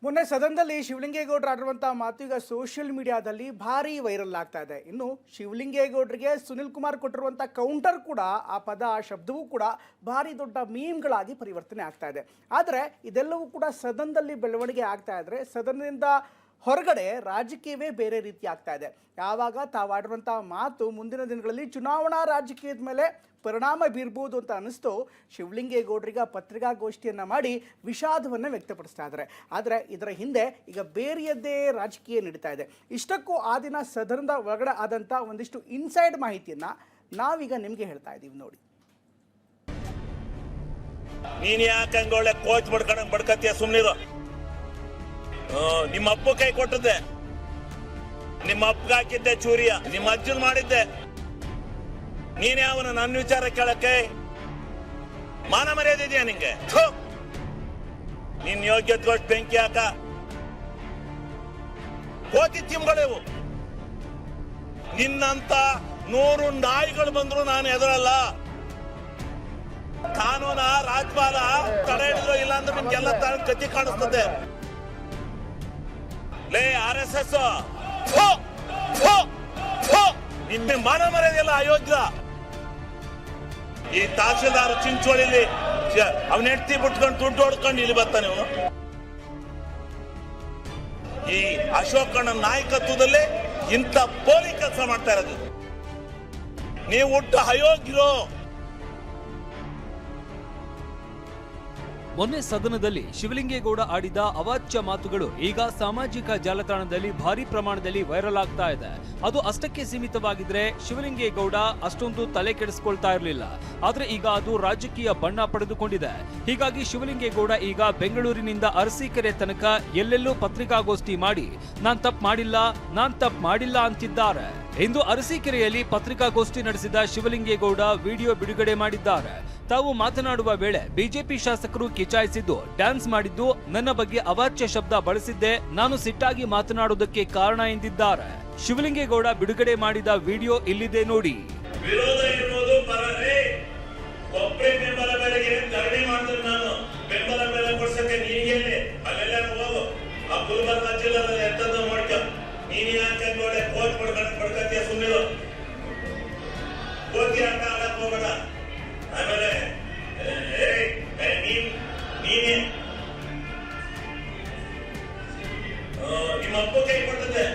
ಮೊನ್ನೆ ಸದನದಲ್ಲಿ ಶಿವಲಿಂಗೇಗೌಡರು ಆಡಿರುವಂತಹ ಮಾತು ಈಗ ಸೋಷಿಯಲ್ ಮೀಡಿಯಾದಲ್ಲಿ ಭಾರಿ ವೈರಲ್ ಆಗ್ತಾ ಇದೆ. ಇನ್ನು ಶಿವಲಿಂಗೇಗೌಡರಿಗೆ ಸುನಿಲ್ ಕುಮಾರ್ ಕೊಟ್ಟಿರುವಂಥ ಕೌಂಟರ್ ಕೂಡ ಆ ಪದ ಆ ಶಬ್ದವೂ ಕೂಡ ಭಾರಿ ದೊಡ್ಡ ಮೀಮ್ಗಳಾಗಿ ಪರಿವರ್ತನೆ ಆಗ್ತಾ ಇದೆ. ಆದರೆ ಇದೆಲ್ಲವೂ ಕೂಡ ಸದನದಲ್ಲಿ ಬೆಳವಣಿಗೆ ಆಗ್ತಾ ಇದ್ರೆ ಸದನದಿಂದ ಹೊರಗಡೆ ರಾಜಕೀಯವೇ ಬೇರೆ ರೀತಿ ಆಗ್ತಾ ಇದೆ. ಯಾವಾಗ ತಾವಾಡಿರುವಂಥ ಮಾತು ಮುಂದಿನ ದಿನಗಳಲ್ಲಿ ಚುನಾವಣಾ ರಾಜಕೀಯದ ಮೇಲೆ ಪರಿಣಾಮ ಬೀರ್ಬೋದು ಅಂತ ಅನ್ನಿಸ್ತು ಶಿವಲಿಂಗೇಗೌಡರಿಗೆ ಪತ್ರಿಕಾಗೋಷ್ಠಿಯನ್ನು ಮಾಡಿ ವಿಷಾದವನ್ನು ವ್ಯಕ್ತಪಡಿಸ್ತಾ ಇದ್ದಾರೆ. ಆದರೆ ಇದರ ಹಿಂದೆ ಈಗ ಬೇರೆಯದ್ದೇ ರಾಜಕೀಯ ನಡೀತಾ ಇದೆ. ಇಷ್ಟಕ್ಕೂ ಆ ದಿನ ಸದನದ ಒಳಗಡೆ ಆದಂಥ ಒಂದಿಷ್ಟು ಇನ್ಸೈಡ್ ಮಾಹಿತಿಯನ್ನು ನಾವೀಗ ನಿಮಗೆ ಹೇಳ್ತಾ ಇದ್ದೀವಿ ನೋಡಿ. ನೀನು ಯಾಕೆ ಹಂಗೊಳ್ಳೆ ಕೋಚ್ ಬಡ್ಕತ್ತೀಯ? ಸುಮ್ಮನಿರು. ನಿಮ್ಮ ಅಪ್ಪ ಕೈ ಕೊಟ್ಟದ್ದೆ, ನಿಮ್ಮ ಅಪ್ಪಗೆ ಹಾಕಿದ್ದೆ ಚೂರಿಯ, ನಿಮ್ಮ ಅಜ್ಜನ್ ಮಾಡಿದ್ದೆ. ನೀನೇ ಅವನ ನನ್ನ ವಿಚಾರ ಕೇಳಕ್ಕೆ ಮಾನ ಮರ್ಯಾದೆ ಇದೆಯಾ ನಿಂಗೆ? ನಿನ್ ಯೋಗ್ಯತ್ವಷ್ಟು ಬೆಂಕಿ ಹಾಕ. ಕೋತಿ ತಿಮ್ಗಳಿವು. ನಿನ್ನಂತ 100 ನಾಯಿಗಳು ಬಂದ್ರು ನಾನು ಎದುರಲ್ಲ. ಕಾನೂನ ರಾಜ್ಪಾಲ ತಡೆ ಹಿಡಿದ್ರು ಇಲ್ಲ ಅಂದ್ರೆ ನಿಮ್ಗೆಲ್ಲ ಕತ್ತಿ ಕಾಣಿಸ್ತದೆ. ಲೇ RSS ನಿನ್ನೆ ಮಾನ ಮರ್ಯಾದೆಲ್ಲ ಅಯೋಗ್ಯ. ಈ ತಹಶೀಲ್ದಾರ್ ಚಿಂಚೋಳಿಲಿ ಅವನ ಹೆಂಡತಿ ಬಿಟ್ಕೊಂಡು ದುಡ್ಡು ಹೊಡ್ಕೊಂಡು ಇಲ್ಲಿ ಬರ್ತಾನೆ ಅವನು. ಈ ಅಶೋಕಣ್ಣ ನಾಯಕತ್ವದಲ್ಲಿ ಇಂಥ ಪೋಲಿ ಕೆಲಸ ಮಾಡ್ತಾ ಇರೋದು. ನೀವು ಹುಟ್ಟು ಅಯೋಗ್ಯರು. ಮೊನ್ನೆ ಸದನದಲ್ಲಿ ಶಿವಲಿಂಗೇಗೌಡ ಆಡಿದ ಅವಾಚ್ಯ ಮಾತುಗಳು ಈಗ ಸಾಮಾಜಿಕ ಜಾಲತಾಣದಲ್ಲಿ ಭಾರಿ ಪ್ರಮಾಣದಲ್ಲಿ ವೈರಲ್ ಆಗ್ತಾ ಇದೆ. ಅದು ಅಷ್ಟಕ್ಕೆ ಸೀಮಿತವಾಗಿದ್ರೆ ಶಿವಲಿಂಗೇಗೌಡ ಅಷ್ಟೊಂದು ತಲೆ ಕೆಡಿಸ್ಕೊಳ್ತಾ ಇರಲಿಲ್ಲ. ಆದ್ರೆ ಈಗ ಅದು ರಾಜಕೀಯ ಬಣ್ಣ ಪಡೆದುಕೊಂಡಿದೆ. ಹೀಗಾಗಿ ಶಿವಲಿಂಗೇಗೌಡ ಈಗ ಬೆಂಗಳೂರಿನಿಂದ ಅರಸೀಕೆರೆ ತನಕ ಎಲ್ಲೆಲ್ಲೂ ಪತ್ರಿಕಾಗೋಷ್ಠಿ ಮಾಡಿ ನಾನ್ ತಪ್ಪು ಮಾಡಿಲ್ಲ ಅಂತಿದ್ದಾರೆ. ಇಂದು ಅರಸೀಕೆರೆಯಲ್ಲಿ ಪತ್ರಿಕಾಗೋಷ್ಠಿ ನಡೆಸಿದ ಶಿವಲಿಂಗೇಗೌಡ ವಿಡಿಯೋ ಬಿಡುಗಡೆ ಮಾಡಿದ್ದಾರೆ. ತಾವು ಮಾತನಾಡುವ ವೇಳೆ ಬಿಜೆಪಿ ಶಾಸಕರು ಕಿಚಾಯಿಸಿದ್ದು, ಡ್ಯಾನ್ಸ್ ಮಾಡಿದ್ದು, ನನ್ನ ಬಗ್ಗೆ ಅವಾಚ್ಯ ಶಬ್ದ ಬಳಸಿದ್ದೆ, ನಾನು ಸಿಟ್ಟಾಗಿ ಮಾತನಾಡುವುದಕ್ಕೆ ಕಾರಣ ಎಂದಿದ್ದಾರೆ. ಶಿವಲಿಂಗೇಗೌಡ ಬಿಡುಗಡೆ ಮಾಡಿದ ವಿಡಿಯೋ ಇಲ್ಲಿದೆ ನೋಡಿ. ವಿರೋಧ ಇರ್ಬೋದು, ಪರನೇ ಒಬ್ಬೇ ಬೆಂಬಲ ಬೆಲೆಗೆ ಧರಣಿ ಮಾಡಿದ್ರೆ ನಾನು ಬೆಂಬಲ ಬೆಲೆ ಕೊಡ್ಸಕ್ಕೆ ನೀಗೇನೆ ಅಲ್ಲೆಲ್ಲ ಹೋಗು. ಆ ಗುಲ್ಬರ್ಗ ಜಿಲ್ಲೆಯಲ್ಲಿ ಎಂತದ್ದು ಮಾಡ್ಕ. ನೀನು ಯಾಕೆ ನೋಡಿ ಕೋಚ್ ಬಡ್ಕತ್ತೀಯ? ಸುಮ್ಮನಿರು. ಕೋತಿ ಆಟ ಆಡಕ್ ಹೋಗಬೇಡ. ಆಮೇಲೆ ನೀನೇ ನಿಮ್ಮ ಅಪ್ಪ ಕೈ ಕೊಟ್ಟದ್ದೆ.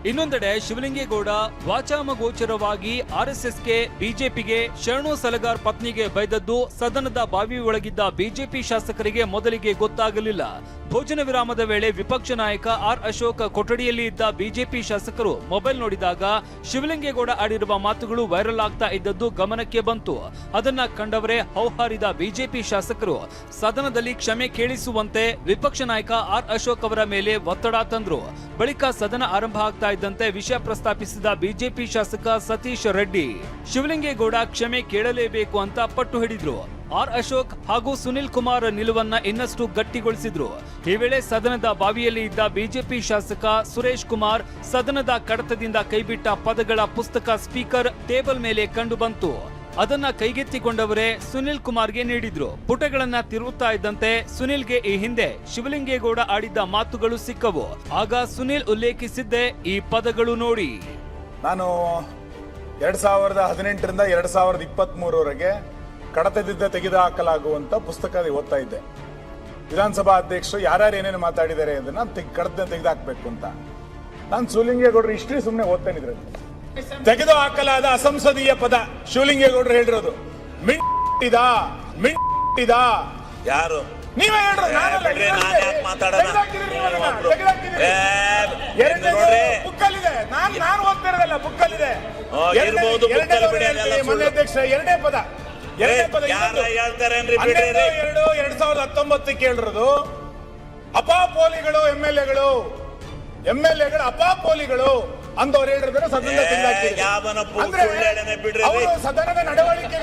ಇನ್ನೊಂದೆಡೆ ಶಿವಲಿಂಗೇಗೌಡ ವಾಚಾಮಗೋಚರವಾಗಿ RSSಗೆ, ಬಿಜೆಪಿಗೆ, ಶರಣು ಸಲಗಾರ್ ಪತ್ನಿಗೆ ಬೈದದ್ದು ಸದನದ ಬಾವಿ ಒಳಗಿದ್ದ ಬಿಜೆಪಿ ಶಾಸಕರಿಗೆ ಮೊದಲಿಗೆ ಗೊತ್ತಾಗಲಿಲ್ಲ. ಭೋಜನ ವಿರಾಮದ ವೇಳೆ ವಿಪಕ್ಷ ನಾಯಕ ಅಶೋಕ್ ಕೊಠಡಿಯಲ್ಲಿ ಇದ್ದ ಬಿಜೆಪಿ ಶಾಸಕರು ಮೊಬೈಲ್ ನೋಡಿದಾಗ ಶಿವಲಿಂಗೇಗೌಡ ಆಡಿರುವ ಮಾತುಗಳು ವೈರಲ್ ಆಗ್ತಾ ಇದ್ದದ್ದು ಗಮನಕ್ಕೆ ಬಂತು. ಅದನ್ನ ಕಂಡವರೇ ಹೌಹಾರಿದ ಬಿಜೆಪಿ ಶಾಸಕರು ಸದನದಲ್ಲಿ ಕ್ಷಮೆ ಕೇಳಿಸುವಂತೆ ವಿಪಕ್ಷ ನಾಯಕ ಅಶೋಕ್ ಅವರ ಮೇಲೆ ಒತ್ತಡ ತಂದ್ರು. ಬಳಿಕ ಸದನ ಆರಂಭ ಆಗ್ತಾ ಇದ್ದಂತೆ ವಿಷಯ ಪ್ರಸ್ತಾಪಿಸಿದ ಬಿಜೆಪಿ ಶಾಸಕ ಸತೀಶ್ ರೆಡ್ಡಿ ಶಿವಲಿಂಗೇಗೌಡ ಕ್ಷಮೆ ಕೇಳಲೇಬೇಕು ಅಂತ ಪಟ್ಟು ಹಿಡಿದ್ರು. ಅಶೋಕ್ ಹಾಗೂ ಸುನಿಲ್ ಕುಮಾರ್ ನಿಲುವನ್ನ ಇನ್ನಷ್ಟು ಗಟ್ಟಿಗೊಳಿಸಿದ್ರು. ಈ ವೇಳೆ ಸದನದ ಬಾವಿಯಲ್ಲಿ ಇದ್ದ ಬಿಜೆಪಿ ಶಾಸಕ ಸುರೇಶ್ ಕುಮಾರ್ ಸದನದ ಕಡತದಿಂದ ಕೈಬಿಟ್ಟ ಪದಗಳ ಪುಸ್ತಕ ಸ್ಪೀಕರ್ ಟೇಬಲ್ ಮೇಲೆ ಕಂಡು ಬಂತು. ಅದನ್ನ ಕೈಗೆತ್ತಿಕೊಂಡವರೇ ಸುನಿಲ್ ಕುಮಾರ್ಗೆ ನೀಡಿದ್ರು. ಪುಟಗಳನ್ನ ತಿರುಗುತ್ತಾ ಇದ್ದಂತೆ ಸುನಿಲ್ಗೆ ಈ ಹಿಂದೆ ಶಿವಲಿಂಗೇಗೌಡ ಆಡಿದ್ದ ಮಾತುಗಳು ಸಿಕ್ಕವು. ಆಗ ಸುನಿಲ್ ಉಲ್ಲೇಖಿಸಿದ್ದೆ ಈ ಪದಗಳು ನೋಡಿ. ನಾನು 2018ರಿಂದ 2023ವರೆಗೆ ಕಡತದಿಂದ ತೆಗೆದುಹಾಕಲಾಗುವಂತ ಪುಸ್ತಕ ಓದ್ತಾ ಇದ್ದೆ. ವಿಧಾನಸಭಾ ಅಧ್ಯಕ್ಷರು ಯಾರ್ಯಾರು ಏನೇನು ಮಾತಾಡಿದ್ದಾರೆ ಅದನ್ನ ಕಡತದಿಂದ ತೆಗೆದುಹಾಕಬೇಕು ಅಂತ. ನಾನು ಶಿವಲಿಂಗೇಗೌಡರು ಹಿಸ್ಟ್ರಿ ಸುಮ್ಮನೆ ಓದ್ತೇನೆ. ಇದ್ರಲ್ಲಿ ತೆಗೆದುಹಾಕಲಾದ ಅಸಂಸದೀಯ ಪದ ಶಿವಲಿಂಗೇಗೌಡರು ಹೇಳಿರೋದು ಮಿಂಟಿದ ಯಾರು? ನೀವೇ ಬುಕ್ಕಲ್ಲಿದೆ. ನಾನು ಓದ್ತಿರೋದಲ್ಲ, ಬುಕ್ಕಲ್ಲಿದೆ. ಮೊನ್ನೆ ಅಧ್ಯಕ್ಷ ಎರಡನೇ ಪದ 2019 ಕೇಳಿರೋದು ಅಪಾಪೋಲಿಗಳು ಎಮ್ಎಲ್ಎಗಳು ಅಪಾಪೋಲಿಗಳು ಅಂದವ್ರು ಹೇಳಿದ್ರೆ ಸದನದ ನಡವಳಿಕೆ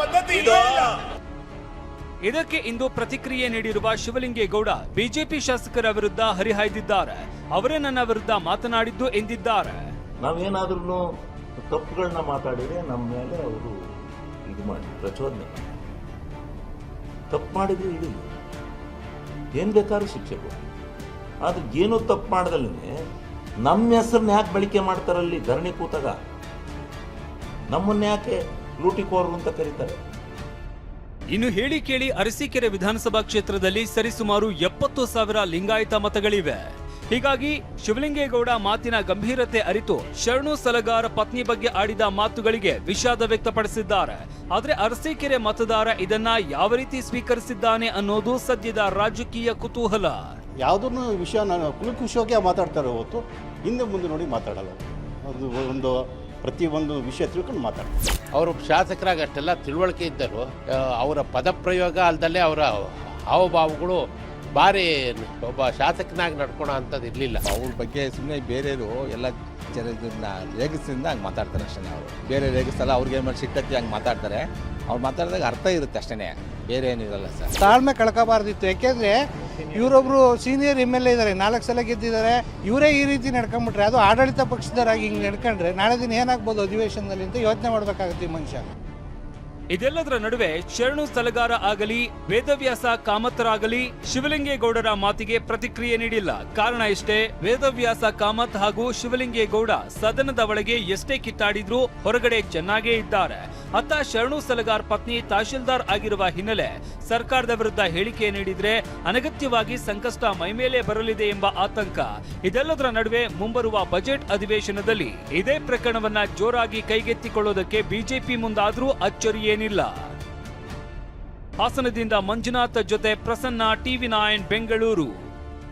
ಪದ್ಧತಿ ಇಲ್ಲ. ಇದಕ್ಕೆ ಇಂದು ಪ್ರತಿಕ್ರಿಯೆ ನೀಡಿರುವ ಶಿವಲಿಂಗೇಗೌಡ ಬಿಜೆಪಿ ಶಾಸಕರ ವಿರುದ್ಧ ಹರಿಹಾಯ್ದಿದ್ದಾರೆ. ಅವರೇ ನನ್ನ ವಿರುದ್ಧ ಮಾತನಾಡಿದ್ದು ಎಂದಿದ್ದಾರೆ. ನಾವೇನಾದ್ರೂ ತಪ್ಪುಗಳನ್ನ ಮಾತಾಡಿದ್ರೆ ನಮ್ಮ ಮೇಲೆ ಅವರು ಇದು ಮಾಡಿ ಪ್ರಚೋದನೆ ತಪ್ಪು ಮಾಡಿದ್ರೆ ಇಡೀ ಏನು ಬೇಕಾದ್ರೂ ಶಿಕ್ಷೆ ಕೊಡಿ. ಆದ್ರೆ ಏನೂ ತಪ್ಪು ಮಾಡ್ದಲ್ಲೇ ನಮ್ಮ ಹೆಸರನ್ನ ಯಾಕೆ ಬಳಕೆ ಮಾಡ್ತಾರಲ್ಲಿ ಧರಣಿ ಕೂತಾಗ? ನಮ್ಮನ್ನ ಯಾಕೆ ಲೂಟಿಕೋರರು ಅಂತ ಕರೀತಾರೆ? ಇನ್ನು ಹೇಳಿ ಕೇಳಿ ಅರಸೀಕೆರೆ ವಿಧಾನಸಭಾ ಕ್ಷೇತ್ರದಲ್ಲಿ ಸರಿಸುಮಾರು 70,000 ಲಿಂಗಾಯತ ಮತಗಳಿವೆ. ಹೀಗಾಗಿ ಶಿವಲಿಂಗೇಗೌಡ ಮಾತಿನ ಗಂಭೀರತೆ ಅರಿತು ಶರಣು ಸಲಗಾರ ಪತ್ನಿ ಬಗ್ಗೆ ಆಡಿದ ಮಾತುಗಳಿಗೆ ವಿಷಾದ ವ್ಯಕ್ತಪಡಿಸಿದ್ದಾರೆ. ಆದ್ರೆ ಅರಸೀಕೆರೆ ಮತದಾರ ಇದನ್ನ ಯಾವ ರೀತಿ ಸ್ವೀಕರಿಸಿದ್ದಾನೆ ಅನ್ನೋದು ಸದ್ಯದ ರಾಜಕೀಯ ಕುತೂಹಲ. ಯಾವುದನ್ನು ವಿಷಯ ನಾನು ಕುಲಕುಶವಾಗಿ ಮಾತಾಡ್ತಾರೆ ಹೊತ್ತು ಹಿಂದೆ ಮುಂದೆ ನೋಡಿ ಮಾತಾಡಲ್ಲ. ಅದು ಒಂದು ಪ್ರತಿಯೊಂದು ವಿಷಯ ತಿಳ್ಕೊಂಡು ಮಾತಾಡ್ತಾರೆ. ಅವರು ಶಾಸಕರಾಗಿ ಅಷ್ಟೆಲ್ಲ ತಿಳುವಳಿಕೆ ಇದ್ದರು. ಅವರ ಪದಪ್ರಯೋಗ ಅಲ್ಲದಲ್ಲೇ ಅವರ ಹಾವಭಾವಗಳು ಭಾರಿ ಒಬ್ಬ ಶಾಸಕನಾಗಿ ನಡ್ಕೊಳೋ ಅಂಥದ್ದು ಇರಲಿಲ್ಲ. ಅವ್ರ ಬಗ್ಗೆ ಸುಮ್ಮನೆ ಬೇರೆಯವರು ಎಲ್ಲ ರೇಗಿಸಿಂದ ಹಂಗೆ ಮಾತಾಡ್ತಾರೆ ಅಷ್ಟೇ. ಅವರು ಬೇರೆ ರೇಗಿಸಲ್ಲ, ಅವ್ರಿಗೆ ಮೇಲೆ ಸಿಟ್ಟತ್ತಿ ಹಂಗೆ ಮಾತಾಡ್ತಾರೆ. ಅವ್ರು ಮಾತಾಡಿದಾಗ ಅರ್ಥ ಇರುತ್ತೆ ಅಷ್ಟೇ, ಬೇರೆ ಏನಿರಲ್ಲ ಸರ್. ತಾಳ್ಮೆ ಕಳ್ಕೋಬಾರ್ದಿತ್ತು. ಯಾಕೆಂದರೆ ಇವರೊಬ್ಬರು ಸೀನಿಯರ್ MLA ಇದ್ದಾರೆ, 4 ಸಲ ಗೆದ್ದಿದ್ದಾರೆ. ಇವರೇ ಈ ರೀತಿ ನಡ್ಕೊಂಬಿಟ್ರೆ, ಅದು ಆಡಳಿತ ಪಕ್ಷದವರಾಗಿ ಹಿಂಗೆ ನಡ್ಕೊಂಡ್ರೆ ನಾಳೆ ದಿನ ಏನಾಗ್ಬೋದು ಅಧಿವೇಶನದಲ್ಲಿ ಅಂತ ಯೋಚನೆ ಮಾಡಬೇಕಾಗುತ್ತೆ ಈ ಮನುಷ್ಯ. ಇದೆಲ್ಲದರ ನಡುವೆ ಶರಣು ಸಲಗಾರ ಆಗಲಿ ವೇದವ್ಯಾಸ ಕಾಮತ್ತರಾಗಲಿ ಶಿವಲಿಂಗೇಗೌಡರ ಮಾತಿಗೆ ಪ್ರತಿಕ್ರಿಯೆ ನೀಡಿಲ್ಲ. ಕಾರಣ ಇಷ್ಟೇ, ವೇದವ್ಯಾಸ ಕಾಮತ್ ಹಾಗೂ ಶಿವಲಿಂಗೇಗೌಡ ಸದನದ ಒಳಗೆ ಎಷ್ಟೇ ಕಿತ್ತಾಡಿದ್ರೂ ಹೊರಗಡೆ ಚೆನ್ನಾಗೇ ಇದ್ದಾರೆ. ಅತ್ತ ಶರಣು ಸಲಗಾರ್ ಪತ್ನಿ ತಹಶೀಲ್ದಾರ್ ಆಗಿರುವ ಹಿನ್ನೆಲೆ ಸರ್ಕಾರದ ವಿರುದ್ಧ ಹೇಳಿಕೆ ನೀಡಿದ್ರೆ ಅನಗತ್ಯವಾಗಿ ಸಂಕಷ್ಟ ಮೈಮೇಲೆ ಬರಲಿದೆ ಎಂಬ ಆತಂಕ. ಇದೆಲ್ಲದರ ನಡುವೆ ಮುಂಬರುವ ಬಜೆಟ್ ಅಧಿವೇಶನದಲ್ಲಿ ಇದೇ ಪ್ರಕರಣವನ್ನ ಜೋರಾಗಿ ಕೈಗೆತ್ತಿಕೊಳ್ಳೋದಕ್ಕೆ ಬಿಜೆಪಿ ಮುಂದಾದ್ರೂ ಅಚ್ಚರಿಯೇನಿಲ್ಲ. ಹಾಸನದಿಂದ ಮಂಜುನಾಥ್ ಜೊತೆ ಪ್ರಸನ್ನ, TV9 ಬೆಂಗಳೂರು.